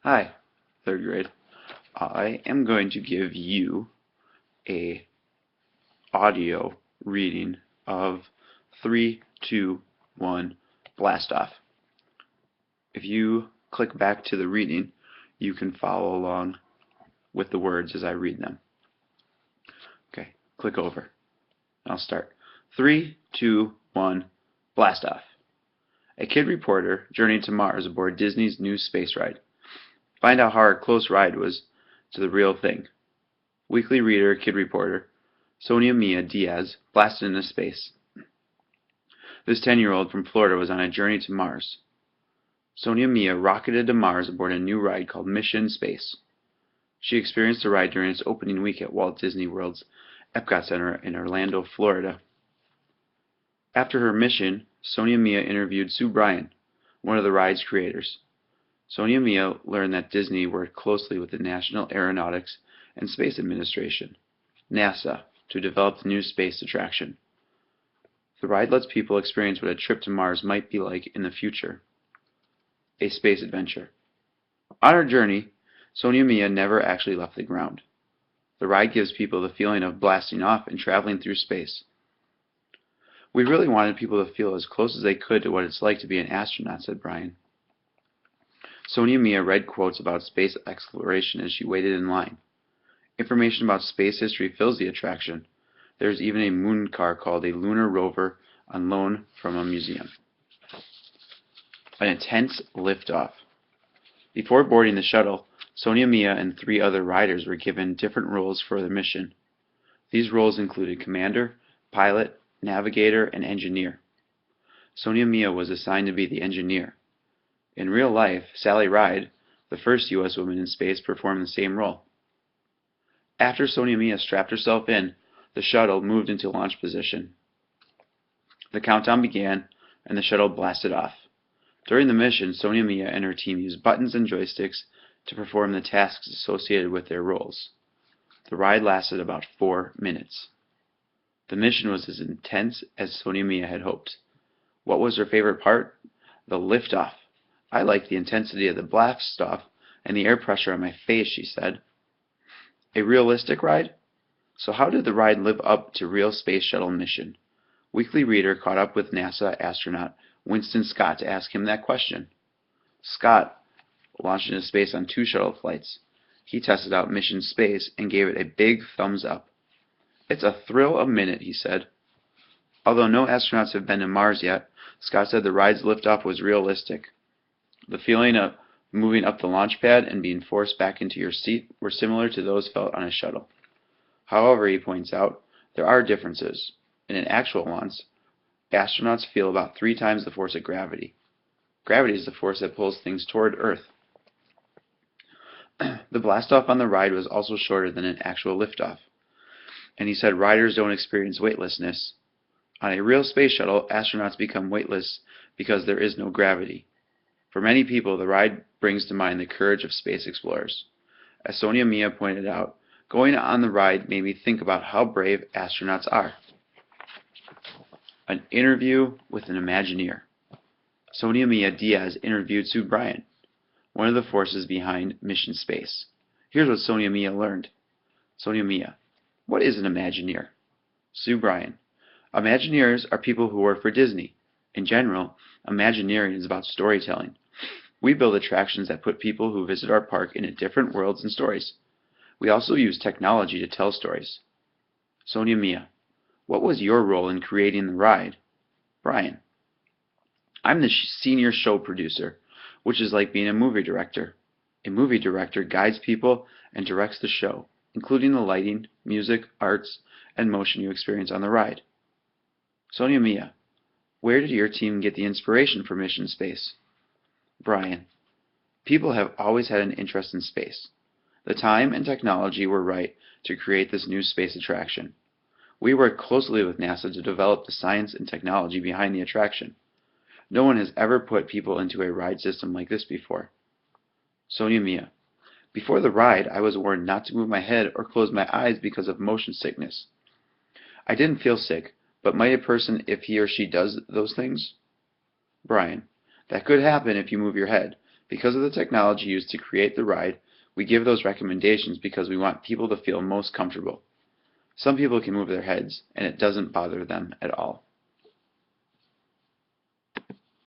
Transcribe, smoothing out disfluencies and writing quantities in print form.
Hi, third grade. I am going to give you a audio reading of 3, 2, 1, blast off. If you click back to the reading, you can follow along with the words as I read them. Okay, click over. I'll start. 3, 2, 1, blast off. A kid reporter journeyed to Mars aboard Disney's new space ride. Find out how our close ride was to the real thing. Weekly Reader kid reporter Sonia Mia Diaz blasted into space. This 10-year-old from Florida was on a journey to Mars. Sonia Mia rocketed to Mars aboard a new ride called Mission Space. She experienced the ride during its opening week at Walt Disney World's Epcot Center in Orlando, Florida. After her mission, Sonia Mia interviewed Sue Bryan, one of the ride's creators. Sonia Mia learned that Disney worked closely with the National Aeronautics and Space Administration, NASA, to develop the new space attraction. The ride lets people experience what a trip to Mars might be like in the future. A space adventure. On her journey, Sonia Mia never actually left the ground. The ride gives people the feeling of blasting off and traveling through space. We really wanted people to feel as close as they could to what it's like to be an astronaut, said Bryan. Sonia Mia read quotes about space exploration as she waited in line. Information about space history fills the attraction. There is even a moon car called a lunar rover on loan from a museum. An intense liftoff. Before boarding the shuttle, Sonia Mia and 3 other riders were given different roles for the mission. These roles included commander, pilot, navigator, and engineer. Sonia Mia was assigned to be the engineer. In real life, Sally Ride, the first U.S. woman in space, performed the same role. After Sonia Mia strapped herself in, the shuttle moved into launch position. The countdown began, and the shuttle blasted off. During the mission, Sonia Mia and her team used buttons and joysticks to perform the tasks associated with their roles. The ride lasted about 4 minutes. The mission was as intense as Sonia Mia had hoped. What was her favorite part? The liftoff. I liked the intensity of the blast off and the air pressure on my face, she said. A realistic ride? So how did the ride live up to real space shuttle mission? Weekly Reader caught up with NASA astronaut Winston Scott to ask him that question. Scott launched into space on 2 shuttle flights. He tested out Mission Space and gave it a big thumbs up. It's a thrill a minute, he said. Although no astronauts have been to Mars yet, Scott said the ride's liftoff was realistic. The feeling of moving up the launch pad and being forced back into your seat were similar to those felt on a shuttle. However, he points out, there are differences. In an actual launch, astronauts feel about 3 times the force of gravity. Gravity is the force that pulls things toward Earth. The blastoff on the ride was also shorter than an actual liftoff. And he said riders don't experience weightlessness. On a real space shuttle, astronauts become weightless because there is no gravity. For many people, the ride brings to mind the courage of space explorers. As Sonia Mia pointed out, going on the ride made me think about how brave astronauts are. An interview with an Imagineer. Sonia Mia Diaz interviewed Sue Bryan, one of the forces behind Mission Space. Here's what Sonia Mia learned. Sonia Mia: what is an Imagineer? Sue Bryan: Imagineers are people who work for Disney. In general, Imagineering is about storytelling. We build attractions that put people who visit our park into different worlds and stories. We also use technology to tell stories. Sonia Mia: what was your role in creating the ride? Bryan: I'm the senior show producer, which is like being a movie director. A movie director guides people and directs the show, including the lighting, music, arts, and motion you experience on the ride. Sonia Mia: where did your team get the inspiration for Mission Space? Bryan: people have always had an interest in space. The time and technology were right to create this new space attraction. We worked closely with NASA to develop the science and technology behind the attraction. No one has ever put people into a ride system like this before. Sonia Mia: before the ride, I was warned not to move my head or close my eyes because of motion sickness. I didn't feel sick, but might a person if he or she does those things? Bryan: that could happen if you move your head, Because of the technology used to create the ride, we give those recommendations because we want people to feel most comfortable. Some people can move their heads, and it doesn't bother them at all.